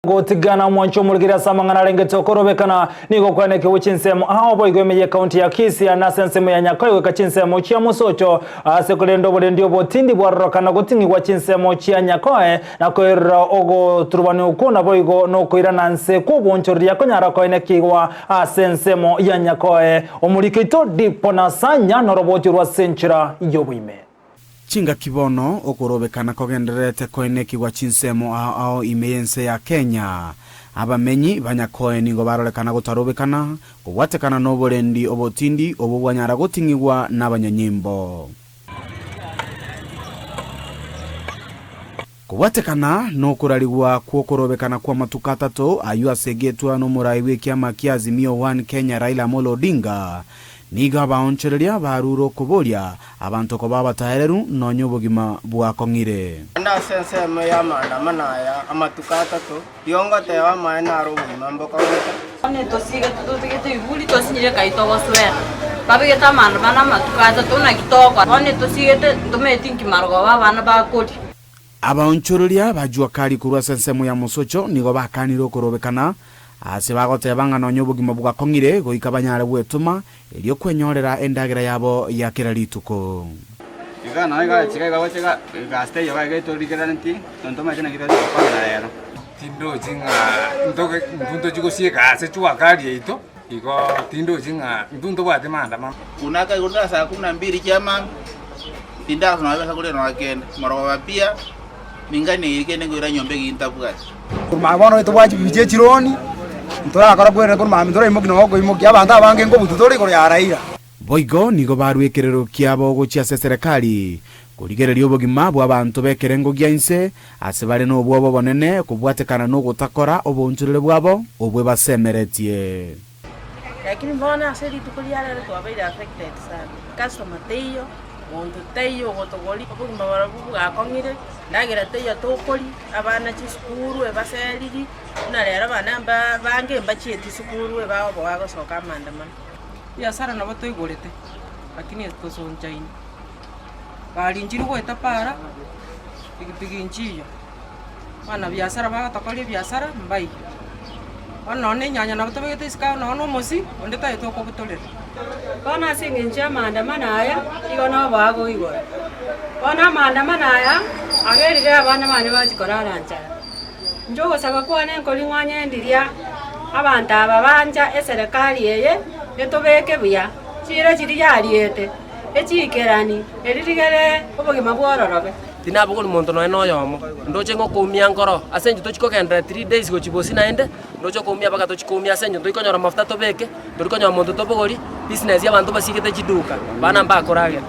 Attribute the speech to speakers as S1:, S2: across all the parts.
S1: Gotigana mwancho mulgira samangana renge tokorobekana niko kwene kiwuchinsemo hao boigwemeye kaunti ya Kisii na sensemo ya Nyakoe kachinsemo chia musocho sekulendo bole ndio botindi bwarokana gotingi kwa chinsemo chia Nyakoe na koira ogo turubani ukuna boigo no koira nanse kubonchori yakonyara koene kiwa sensemo ya Nyakoe omurikito dipona sanya norobotirwa senchira yobuime
S2: Chinga kibono okorobekana kogenderete koineki wa chinsemo ao imeyense ya Kenya abamenyi banyakoe ningo barolekana gotarobekana kuwatekana noborendi obotindi obubwanyara gotingigwa n'abanyanyimbo kuwatekana no kurarigwa kuokorobekana kwa matuka atatu ayu asegetwa no murai w'ikiama kia Azimio One Kenya Raila Amolo Odinga niga baonchereria baruro kuboria abantu ko babatahereru no nyobogima bwakongire
S3: nda sensemo ya maandamano ya amatuka atatu yongote wa maana ro mambo ka
S4: one tosige tutigete ibuli tosinyire kaito goswera babigeta maandamano amatuka atatu na kitoko one tosigete ndometinki margo bana bakoti
S2: abaonchereria bajua kali kurwa sensemo ya musocho nigo bakaniro korobekana ase bagotebanga no nyobogima bwakongire goika banyare bwetuma elio kwenyorera endagira yabo ya kirarituko
S5: igana iga chiga wachega gaste yoga gaito rigeranti tontoma kina kita kwa rero
S6: tindo jinga ndoke mbundo jiko sieka ase chwa kali ito iko tindo jinga mbundo bwa demanda mama
S7: kunaka igunda saa 12 chama tinda tunaweza kule na wakenda maro pia mingani ikene ngora nyombe gintabwazi
S8: kurmabono itwaji bije chironi ntora akara kwere kurma ntora imogino hogo imogi abanda abange ngo bututori kore araira
S2: boigo nigo barwekerero kiabo gochia serikali kurigereria obogima bwa abantu bekerengo gianse ase bare no bwobo bonene kubwatekana no gutakora obonchurire bwabo obwe basemeretie
S4: lakini mbona aseri tukuliara to abaida affected sana customer teyo ondo teyo gotogoli obugima barabubu gakongire ndagira teyo tokoli abana chisukuru ebaseriri na rero bana bange mbacheti sukuru ebao bwago soka maandamano biashara nabo toigorete lakini tosonjaini balinjiri gweta para pigipigi nchiyo bana biashara bagatokoli biashara mbai none nyanya nabo tobegete iska no mosi onde tayo toko butolera bana singenja maandamano aya igona bago igora bana maandamano aya agerire abana bane bazikorara njara njogo saba kwane nkolingwanya ndiria abantu ababanja eserikali yeye etobeke buya chira chiri yariete echikerani eririgere obogima bwororobe
S9: tinabo ko muntu no yomo ndoche ngo kumia ngoro asenje tochiko kenda 3 days go chibosi naende ndoche kumia baka tochikumia asenje ndikonyora mafuta tobeke ndikonyora muntu tobogori business y'abantu basigete chiduka bana mbakorage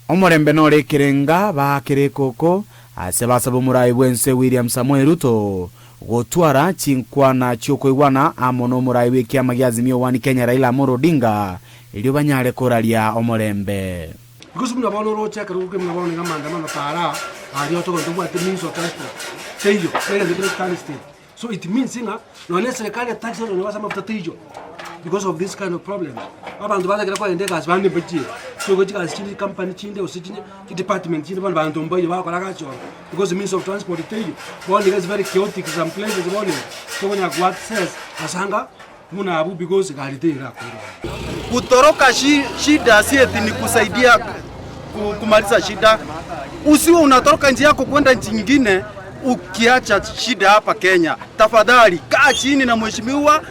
S2: omorembe no rekerenga bakire koko ase basabo murai bwense William Samoei Ruto gotwara chinkwana chiokoigwana amono murai w'ikiama gia Azimio One Kenya Raila Amolo Odinga ilio banyare koraria omorembe
S8: because mna bono rocha karuke mna bono ngamanda mama para alio to ndo bwa means of transport teyo kaya the Kali state so it means inga no ne serikali tax no wasa mafuta teyo because of this kind of problem abantu baza kira kwa ndega asbande beji so go jika chini company chinde usichine department chinde bantu mbaye bakora kacho because the means of transport teyo one is very chaotic some places one so when what says asanga muna abu because galitera
S7: kutoroka shida si eti ni kusaidia kumaliza shida. Usiwe unatoroka nchi yako kwenda nchi nyingine ukiacha shida hapa Kenya. Tafadhali kaa chini na mheshimiwa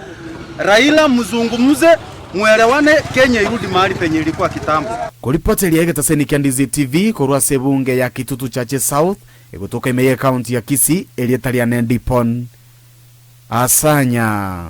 S7: Raila mzungumze muelewane Kenya irudi mahali penye ilikuwa kitambo.
S2: Kuripoti ya Taseni Kandizi TV korwa sebunge ya Kitutu Chache South kutoka Imeye County ya Kisii Elietalia Nendipon Asanya.